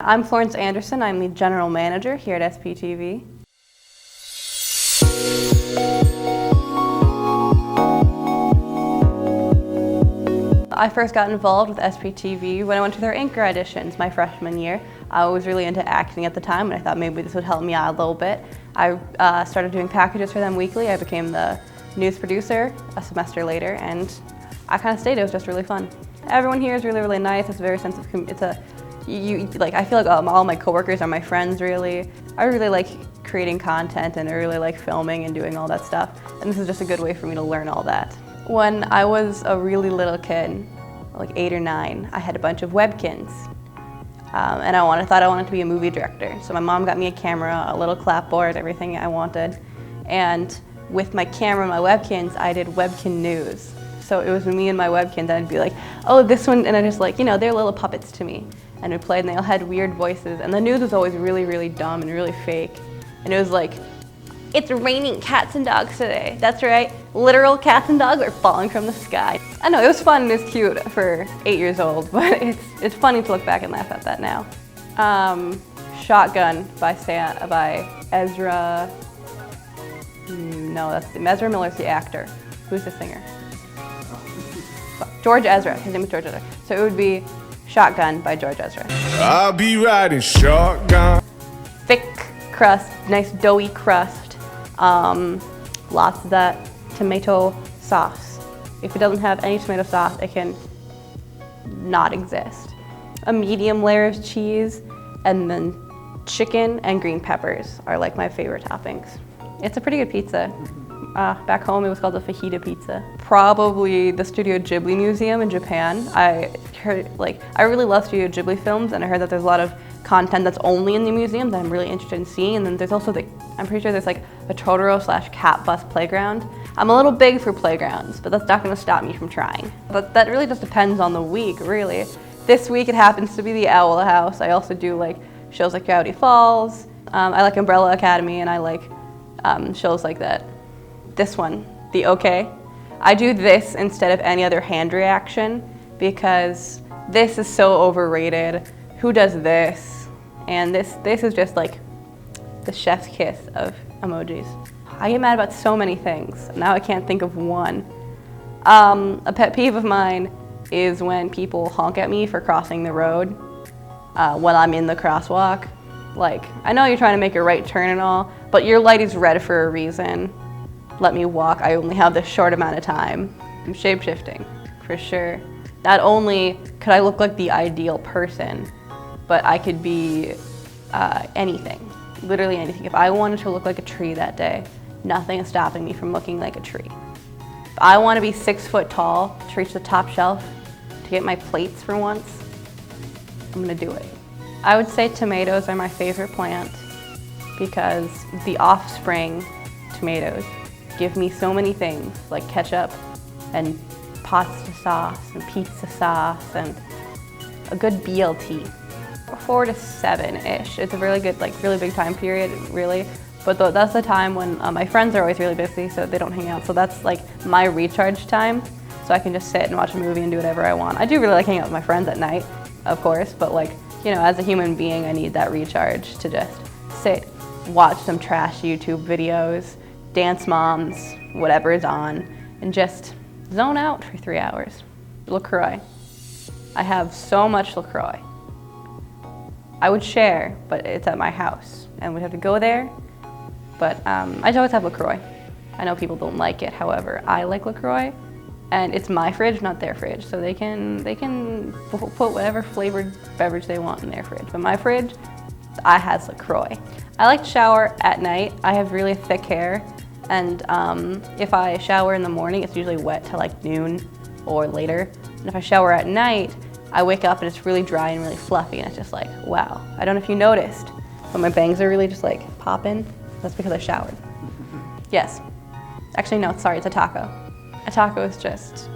I'm Florence Anderson. I'm the General Manager here at SPTV. I first got involved with SPTV when I went to their anchor auditions my freshman year. I was really into acting at the time, and I thought maybe this would help me out a little bit. I started doing packages for them weekly. I became the news producer a semester later, and I kind of stayed. It was just really fun. Everyone here is really, really nice. It's a very sense of, I feel like all my coworkers are my friends, really. I really like creating content, and I really like filming and doing all that stuff. And this is just a good way for me to learn all that. When I was a really little kid, like 8 or 9, I had a bunch of Webkinz. And I thought I wanted to be a movie director. So my mom got me a camera, a little clapboard, everything I wanted. And with my camera and my Webkinz, I did Webkin news. So it was me and my Webkinz, and I'd be like, oh, this one, and I just like, they're little puppets to me. And we played, and they all had weird voices. And the news was always really, really dumb and really fake. And it was like, it's raining cats and dogs today. That's right, literal cats and dogs are falling from the sky. I know, it was fun and it was cute for 8 years old, but it's funny to look back and laugh at that now. Shotgun by Ezra, no, Ezra Miller's the actor. Who's the singer? George Ezra, his name is George Ezra. So it would be Shotgun by George Ezra. I'll be riding shotgun. Thick crust, nice doughy crust. Lots of that tomato sauce. If it doesn't have any tomato sauce, it can not exist. A medium layer of cheese, and then chicken and green peppers are like my favorite toppings. It's a pretty good pizza. Back home it was called the fajita pizza. Probably the Studio Ghibli Museum in Japan. I really love Studio Ghibli films, and I heard that there's a lot of content that's only in the museum that I'm really interested in seeing. And then there's also I'm pretty sure there's like a Totoro/Cat Bus playground. I'm a little big for playgrounds, but that's not gonna stop me from trying. But that really just depends on the week, really. This week it happens to be the Owl House. I also do like shows like Gravity Falls. I like Umbrella Academy, and I like shows like that. This one, the OK. I do this instead of any other hand reaction because this is so overrated. Who does this? And this is just like the chef's kiss of emojis. I get mad about so many things. Now I can't think of one. A pet peeve of mine is when people honk at me for crossing the road when I'm in the crosswalk. Like, I know you're trying to make a right turn and all, but your light is red for a reason. Let me walk. I only have this short amount of time. I'm shapeshifting, for sure. Not only could I look like the ideal person, but I could be anything, literally anything. If I wanted to look like a tree that day, nothing is stopping me from looking like a tree. If I want to be 6 foot tall to reach the top shelf to get my plates for once, I'm gonna do it. I would say tomatoes are my favorite plant because the offspring tomatoes give me so many things like ketchup and pasta sauce and pizza sauce and a good BLT. 4 to 7-ish. It's a really good, really big time period, really. But that's the time when my friends are always really busy, so they don't hang out. So that's like my recharge time. So I can just sit and watch a movie and do whatever I want. I do really like hanging out with my friends at night, of course, but as a human being, I need that recharge to just sit, watch some trash YouTube videos, Dance Moms, whatever is on, and just zone out for 3 hours. LaCroix. I have so much LaCroix. I would share, but it's at my house, and we'd have to go there. But I always have LaCroix. I know people don't like it, however, I like LaCroix, and it's my fridge, not their fridge, so they can put whatever flavored beverage they want in their fridge. But my fridge, I has LaCroix. I like to shower at night. I have really thick hair, and if I shower in the morning, it's usually wet till like noon or later. And if I shower at night, I wake up and it's really dry and really fluffy, and it's just like, wow. I don't know if you noticed, but my bangs are really just like popping. That's because I showered. Yes. Actually, no, sorry, it's a taco. A taco is just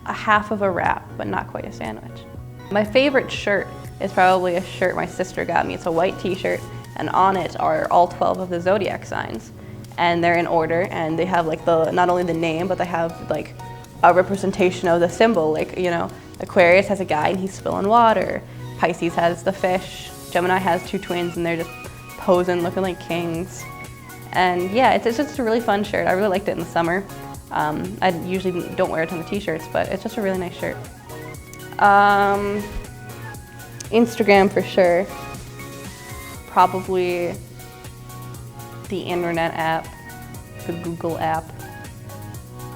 a half of a wrap, but not quite a sandwich. My favorite shirt is probably a shirt my sister got me. It's a white t-shirt, and on it are all 12 of the zodiac signs. And they're in order, and they have like not only the name, but they have like a representation of the symbol. Like, Aquarius has a guy and he's spilling water. Pisces has the fish. Gemini has 2 twins and they're just posing, looking like kings. And yeah, it's just a really fun shirt. I really liked it in the summer. I usually don't wear a ton of t-shirts, but it's just a really nice shirt. Instagram for sure. Probably the internet app, the Google app,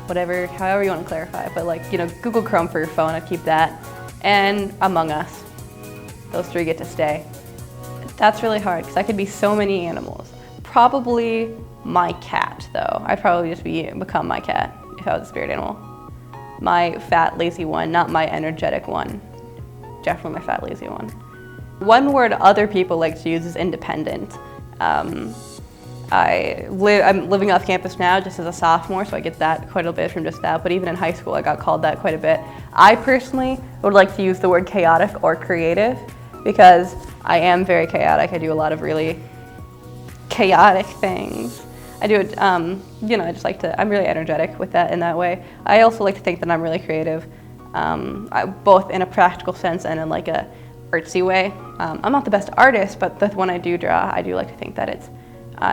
whatever, however you want to clarify. But like, you know, Google Chrome for your phone, I'd keep that. And Among Us. Those 3 get to stay. That's really hard because I could be so many animals. Probably my cat though. I'd probably just become my cat if I was a spirit animal. My fat, lazy one, not my energetic one. Definitely my fat, lazy one. One word other people like to use is independent. I'm living off campus now just as a sophomore, so I get that quite a bit from just that, but even in high school I got called that quite a bit. I personally would like to use the word chaotic or creative because I am very chaotic. I do a lot of really chaotic things. I do it, you know, I just like to, I'm really energetic with that in that way. I also like to think that I'm really creative, both in a practical sense and in like a artsy way. I'm not the best artist, but when I do draw, I do like to think that it's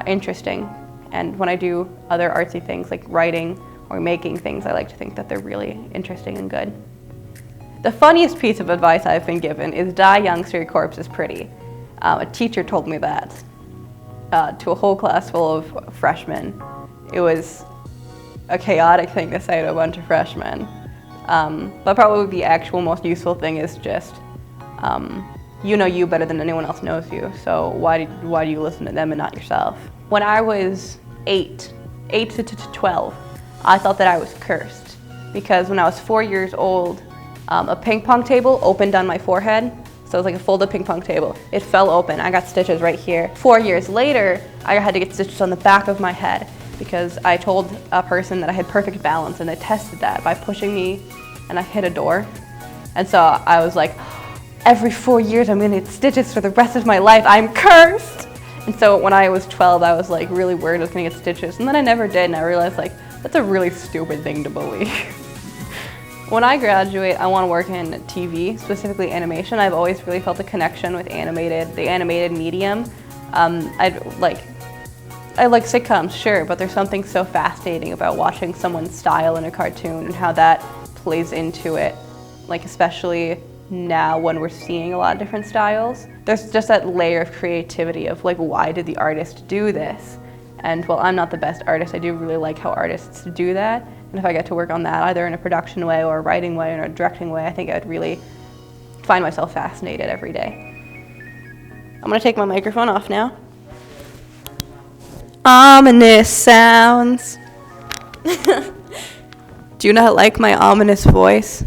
interesting. And when I do other artsy things like writing or making things, I like to think that they're really interesting and good. The funniest piece of advice I've been given is die young so your corpse is pretty. A teacher told me that to a whole class full of freshmen. It was a chaotic thing to say to a bunch of freshmen. But probably the actual most useful thing is just you know you better than anyone else knows you, so why do you listen to them and not yourself? When I was 8 to 12, I thought that I was cursed because when I was 4 years old, a ping pong table opened on my forehead. So it was like a folded ping pong table. It fell open. I got stitches right here. 4 years later, I had to get stitches on the back of my head because I told a person that I had perfect balance, and they tested that by pushing me and I hit a door. And so I was like, every 4 years I'm gonna get stitches for the rest of my life. I'm cursed! And so when I was 12, I was like really worried I was gonna get stitches. And then I never did, and I realized like, that's a really stupid thing to believe. When I graduate, I want to work in TV, specifically animation. I've always really felt a connection with the animated medium. I like sitcoms, sure, but there's something so fascinating about watching someone's style in a cartoon and how that plays into it, like especially now when we're seeing a lot of different styles. There's just that layer of creativity of like, why did the artist do this? And while I'm not the best artist, I do really like how artists do that. And if I get to work on that, either in a production way or a writing way or a directing way, I think I'd really find myself fascinated every day. I'm gonna take my microphone off now. Ominous sounds. Do you not like my ominous voice?